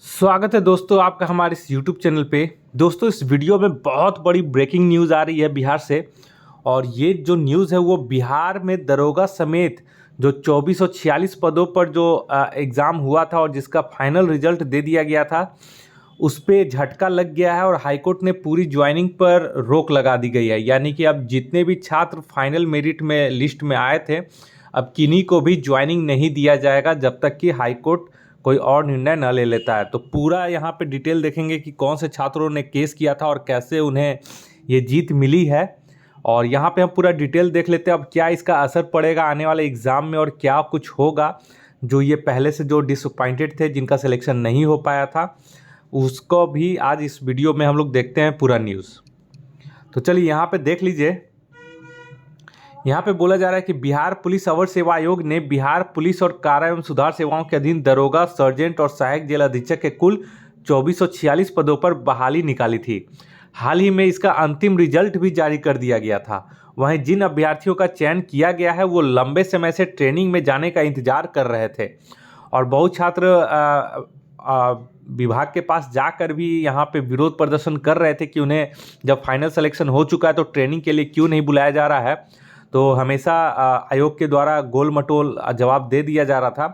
स्वागत है दोस्तों आपका हमारे इस YouTube चैनल पे। दोस्तों इस वीडियो में बहुत बड़ी ब्रेकिंग न्यूज़ आ रही है बिहार से। और ये जो न्यूज़ है वो बिहार में दरोगा समेत जो 2446 पदों पर जो एग्ज़ाम हुआ था और जिसका फाइनल रिजल्ट दे दिया गया था, उस पे झटका लग गया है और हाईकोर्ट ने पूरी ज्वाइनिंग पर रोक लगा दी गई है। यानी कि अब जितने भी छात्र फाइनल मेरिट में लिस्ट में आए थे, अब किन्हीं को भी ज्वाइनिंग नहीं दिया जाएगा जब तक कि हाईकोर्ट कोई और निर्णय न ले लेता है। तो पूरा यहाँ पे डिटेल देखेंगे कि कौन से छात्रों ने केस किया था और कैसे उन्हें ये जीत मिली है। और यहाँ पे हम पूरा डिटेल देख लेते हैं अब क्या इसका असर पड़ेगा आने वाले एग्ज़ाम में और क्या कुछ होगा जो ये पहले से जो डिसअपॉइंटेड थे, जिनका सिलेक्शन नहीं हो पाया था, उसको भी आज इस वीडियो में हम लोग देखते हैं पूरा न्यूज़। तो चलिए यहाँ पे देख लीजिए। यहाँ पे बोला जा रहा है कि बिहार पुलिस अवर सेवा आयोग ने बिहार पुलिस और कारा एवं सुधार सेवाओं के अधीन दरोगा, सर्जेंट और सहायक जेल अधीक्षक के कुल 2446 पदों पर बहाली निकाली थी। हाल ही में इसका अंतिम रिजल्ट भी जारी कर दिया गया था। वहीं जिन अभ्यर्थियों का चयन किया गया है वो लंबे समय से ट्रेनिंग में जाने का इंतजार कर रहे थे और बहुत छात्र विभाग के पास जाकर भी यहाँ पे विरोध प्रदर्शन कर रहे थे कि उन्हें जब फाइनल सिलेक्शन हो चुका है तो ट्रेनिंग के लिए क्यों नहीं बुलाया जा रहा है। तो हमेशा आयोग के द्वारा गोल मटोल जवाब दे दिया जा रहा था।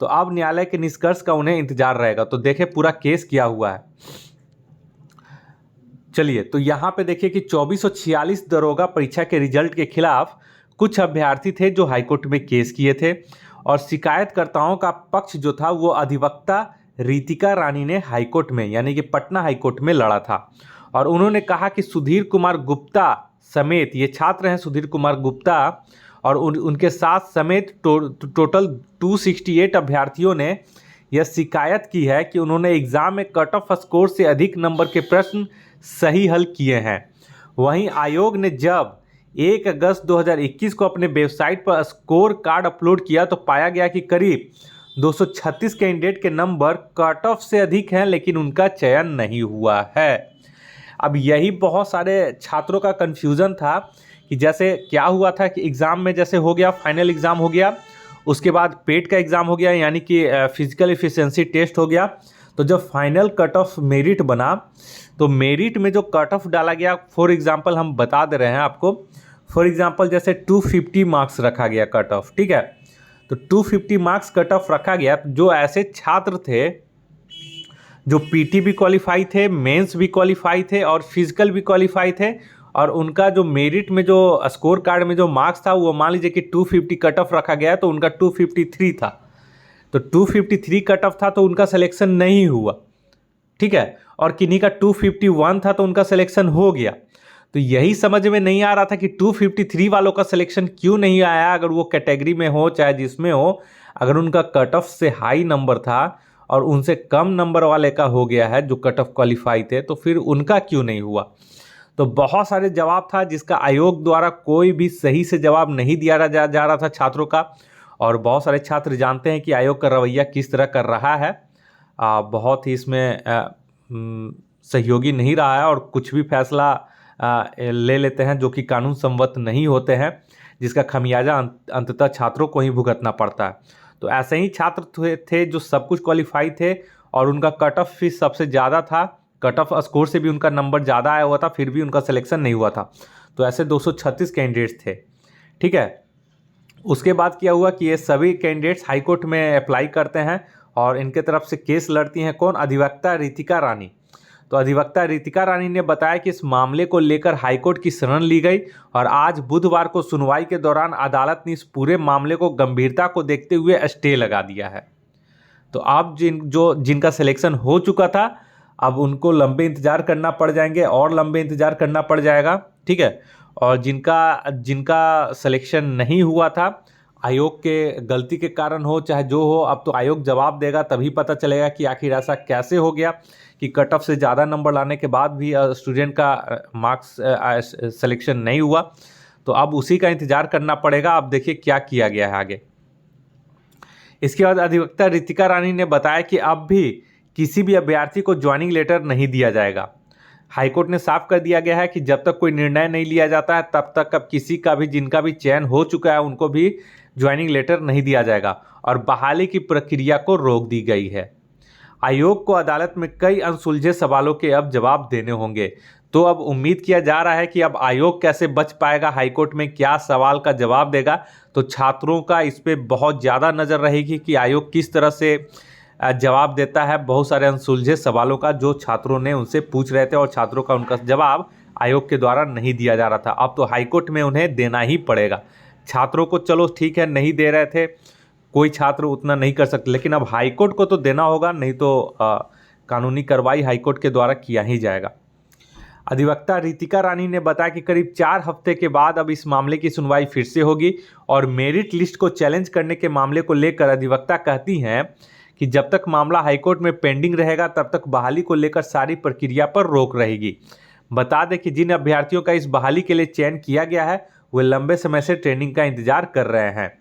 तो अब न्यायालय के निष्कर्ष का उन्हें इंतजार रहेगा। तो देखें पूरा केस क्या हुआ है। चलिए तो यहाँ पे देखिए कि 2446 दरोगा परीक्षा के रिजल्ट के खिलाफ कुछ अभ्यर्थी थे जो हाईकोर्ट में केस किए थे और शिकायतकर्ताओं का पक्ष जो था वो अधिवक्ता रितिका रानी ने हाईकोर्ट में यानी कि पटना हाईकोर्ट में लड़ा था। और उन्होंने कहा कि सुधीर कुमार गुप्ता समेत, ये छात्र हैं सुधीर कुमार गुप्ता और उनके साथ समेत टोटल 268 अभ्यर्थियों ने यह शिकायत की है कि उन्होंने एग्ज़ाम में कट ऑफ स्कोर से अधिक नंबर के प्रश्न सही हल किए हैं। वहीं आयोग ने जब 1 अगस्त 2021 को अपने वेबसाइट पर स्कोर कार्ड अपलोड किया तो पाया गया कि करीब 236 कैंडिडेट के नंबर कट ऑफ से अधिक हैं, लेकिन उनका चयन नहीं हुआ है। अब यही बहुत सारे छात्रों का कन्फ्यूज़न था कि जैसे क्या हुआ था कि एग्ज़ाम में जैसे हो गया, फाइनल एग्ज़ाम हो गया, उसके बाद पेट का एग्ज़ाम हो गया यानी कि फिजिकल एफिशिएंसी टेस्ट हो गया। तो जब फाइनल कट ऑफ मेरिट बना तो मेरिट में जो कट ऑफ डाला गया, फॉर एग्ज़ाम्पल हम बता दे रहे हैं आपको, फॉर एग्ज़ाम्पल जैसे 250 मार्क्स रखा गया कट ऑफ, ठीक है। तो 250 मार्क्स कट ऑफ रखा गया। जो ऐसे छात्र थे जो पीटी भी क्वालिफाई थे, मेंस भी क्वालिफाई थे और फिजिकल भी क्वालिफाई थे, और उनका जो मेरिट में जो स्कोर कार्ड में जो मार्क्स था वो मान लीजिए कि 250 कट ऑफ रखा गया तो उनका 253 था। तो 253 कट ऑफ था तो उनका सिलेक्शन नहीं हुआ, ठीक है। और किन्हीं का 251 था तो उनका सिलेक्शन हो गया। तो यही समझ में नहीं आ रहा था कि 253 वालों का सिलेक्शन क्यों नहीं आया, अगर वो कैटेगरी में हो चाहे जिसमें हो, अगर उनका कट ऑफ से हाई नंबर था और उनसे कम नंबर वाले का हो गया है जो कट ऑफ क्वालिफाई थे, तो फिर उनका क्यों नहीं हुआ। तो बहुत सारे जवाब था जिसका आयोग द्वारा कोई भी सही से जवाब नहीं दिया जा रहा था छात्रों का। और बहुत सारे छात्र जानते हैं कि आयोग का रवैया किस तरह कर रहा है, बहुत ही इसमें सहयोगी नहीं रहा है और कुछ भी फैसला ले लेते हैं जो कि कानून सम्मत नहीं होते हैं, जिसका खमियाजा अंततः छात्रों को ही भुगतना पड़ता है। तो ऐसे ही छात्र थे जो सब कुछ क्वालिफाई थे और उनका कट ऑफ फीस सबसे ज़्यादा था, कट ऑफ स्कोर से भी उनका नंबर ज़्यादा आया हुआ था, फिर भी उनका सिलेक्शन नहीं हुआ था। तो ऐसे 236 कैंडिडेट्स थे, ठीक है। उसके बाद क्या हुआ कि ये सभी कैंडिडेट्स हाईकोर्ट में अप्लाई करते हैं और इनके तरफ से केस लड़ती हैं कौन, अधिवक्ता रितिका रानी। तो अधिवक्ता रितिका रानी ने बताया कि इस मामले को लेकर हाईकोर्ट की शरण ली गई और आज बुधवार को सुनवाई के दौरान अदालत ने इस पूरे मामले को गंभीरता को देखते हुए स्टे लगा दिया है। तो अब जिनका सिलेक्शन हो चुका था अब उनको लंबे इंतजार करना पड़ जाएंगे और लंबे इंतजार करना पड़ जाएगा, ठीक है। और जिनका सिलेक्शन नहीं हुआ था, आयोग के गलती के कारण हो चाहे जो हो, अब तो आयोग जवाब देगा तभी पता चलेगा कि आखिर ऐसा कैसे हो गया कि कट ऑफ से ज़्यादा नंबर लाने के बाद भी स्टूडेंट का मार्क्स सिलेक्शन नहीं हुआ। तो अब उसी का इंतज़ार करना पड़ेगा। अब देखिए क्या किया गया है आगे। इसके बाद अधिवक्ता रितिका रानी ने बताया कि अब भी किसी भी अभ्यर्थी को ज्वाइनिंग लेटर नहीं दिया जाएगा। हाईकोर्ट ने साफ कर दिया गया है कि जब तक कोई निर्णय नहीं लिया जाता है तब तक अब किसी का भी जिनका भी चयन हो चुका है उनको भी ज्वाइनिंग लेटर नहीं दिया जाएगा और बहाली की प्रक्रिया को रोक दी गई है। आयोग को अदालत में कई अनसुलझे सवालों के अब जवाब देने होंगे। तो अब उम्मीद किया जा रहा है कि अब आयोग कैसे बच पाएगा, हाईकोर्ट में क्या सवाल का जवाब देगा। तो छात्रों का इस पे बहुत ज़्यादा नज़र रहेगी कि आयोग किस तरह से जवाब देता है बहुत सारे अनसुलझे सवालों का जो छात्रों ने उनसे पूछ रहे थे और छात्रों का उनका जवाब आयोग के द्वारा नहीं दिया जा रहा था। अब तो हाईकोर्ट में उन्हें देना ही पड़ेगा। छात्रों को चलो ठीक है, नहीं दे रहे थे, कोई छात्र उतना नहीं कर सकते, लेकिन अब हाईकोर्ट को तो देना होगा, नहीं तो कानूनी कार्रवाई हाईकोर्ट के द्वारा किया ही जाएगा। अधिवक्ता रितिका रानी ने बताया कि करीब 4 हफ्ते के बाद अब इस मामले की सुनवाई फिर से होगी और मेरिट लिस्ट को चैलेंज करने के मामले को लेकर अधिवक्ता कहती हैं कि जब तक मामला हाईकोर्ट में पेंडिंग रहेगा तब तक बहाली को लेकर सारी प्रक्रिया पर रोक रहेगी। बता दें कि जिन अभ्यर्थियों का इस बहाली के लिए चयन किया गया है वे लंबे समय से ट्रेनिंग का इंतजार कर रहे हैं।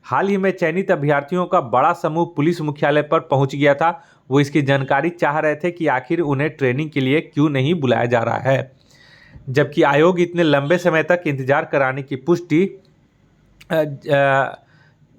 हाल ही में चयनित अभ्यर्थियों का बड़ा समूह पुलिस मुख्यालय पर पहुंच गया था। वो इसकी जानकारी चाह रहे थे कि आखिर उन्हें ट्रेनिंग के लिए क्यों नहीं बुलाया जा रहा है, जबकि आयोग इतने लंबे समय तक इंतजार कराने की पुष्टि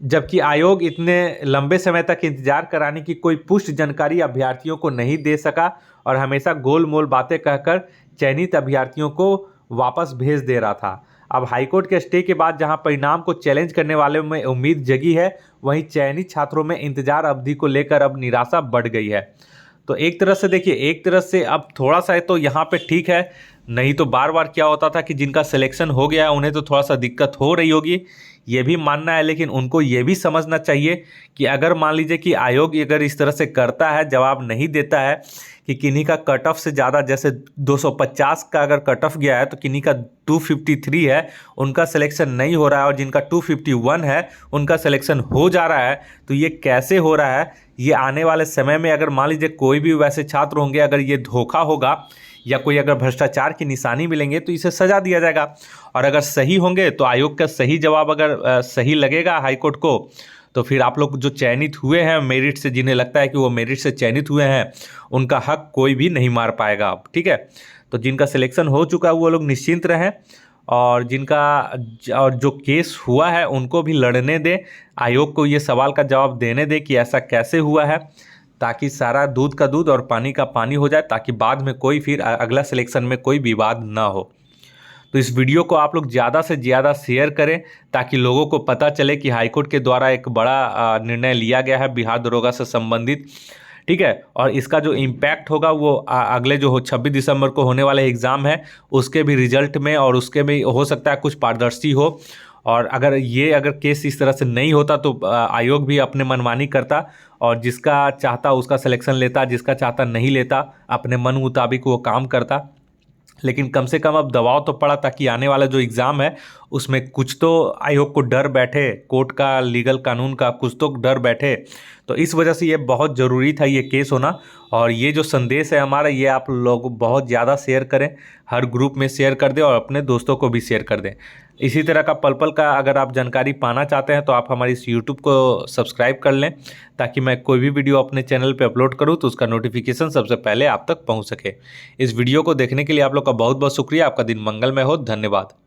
जबकि आयोग इतने लंबे समय तक इंतजार कराने की कोई पुष्ट जानकारी अभ्यर्थियों को नहीं दे सका और हमेशा गोलमोल बातें कहकर चयनित अभ्यर्थियों को वापस भेज दे रहा था। अब हाईकोर्ट के स्टे के बाद जहां परिणाम को चैलेंज करने वालों में उम्मीद जगी है, वहीं चयनित छात्रों में इंतजार अवधि को लेकर अब निराशा बढ़ गई है। तो एक तरह से देखिए, एक तरह से अब थोड़ा सा तो यहाँ पे ठीक है, नहीं तो बार बार क्या होता था कि जिनका सिलेक्शन हो गया है उन्हें तो थोड़ा सा दिक्कत हो रही होगी, ये भी मानना है। लेकिन उनको ये भी समझना चाहिए कि अगर मान लीजिए कि आयोग अगर इस तरह से करता है, जवाब नहीं देता है कि किन्हीं का कट ऑफ से ज़्यादा, जैसे 250 का अगर कट ऑफ गया है तो किन्हीं का 253 है, उनका सिलेक्शन नहीं हो रहा है, और जिनका 251 है उनका सिलेक्शन हो जा रहा है, तो ये कैसे हो रहा है? ये आने वाले समय में अगर मान लीजिए कोई भी वैसे छात्र होंगे, अगर ये धोखा होगा या कोई अगर भ्रष्टाचार की निशानी मिलेंगे तो इसे सजा दिया जाएगा, और अगर सही होंगे तो आयोग का सही जवाब अगर सही लगेगा हाईकोर्ट को, तो फिर आप लोग जो चयनित हुए हैं मेरिट से, जिन्हें लगता है कि वो मेरिट से चयनित हुए हैं, उनका हक कोई भी नहीं मार पाएगा अब, ठीक है। तो जिनका सिलेक्शन हो चुका है वो लोग निश्चिंत रहें, और और जो केस हुआ है उनको भी लड़ने दें, आयोग को ये सवाल का जवाब देने दें कि ऐसा कैसे हुआ है, ताकि सारा दूध का दूध और पानी का पानी हो जाए, ताकि बाद में कोई फिर अगला सिलेक्शन में कोई विवाद ना हो। तो इस वीडियो को आप लोग ज़्यादा से ज़्यादा शेयर करें ताकि लोगों को पता चले कि हाईकोर्ट के द्वारा एक बड़ा निर्णय लिया गया है बिहार दरोगा से संबंधित, ठीक है। और इसका जो इम्पैक्ट होगा वो अगले जो 26 दिसंबर को होने वाले एग्ज़ाम है उसके भी रिजल्ट में, और उसके भी हो सकता है कुछ पारदर्शी हो। और अगर केस इस तरह से नहीं होता तो आयोग भी अपने मनमानी करता, और जिसका चाहता उसका सिलेक्शन लेता, जिसका चाहता नहीं लेता, अपने मन मुताबिक वो काम करता। लेकिन कम से कम अब दबाव तो पड़ा ताकि आने वाला जो एग्ज़ाम है उसमें कुछ तो आयोग को डर बैठे, कोर्ट का, लीगल कानून का कुछ तो डर बैठे। तो इस वजह से ये बहुत ज़रूरी था ये केस होना, और ये जो संदेश है हमारा, ये आप लोग बहुत ज़्यादा शेयर करें, हर ग्रुप में शेयर कर दें और अपने दोस्तों को भी शेयर कर दें। इसी तरह का पल पल का अगर आप जानकारी पाना चाहते हैं तो आप हमारी इस यूट्यूब को सब्सक्राइब कर लें, ताकि मैं कोई भी वीडियो अपने चैनल पे अपलोड करूं तो उसका नोटिफिकेशन सबसे पहले आप तक पहुंच सके। इस वीडियो को देखने के लिए आप लोग का बहुत बहुत शुक्रिया। आपका दिन मंगलमय हो। धन्यवाद।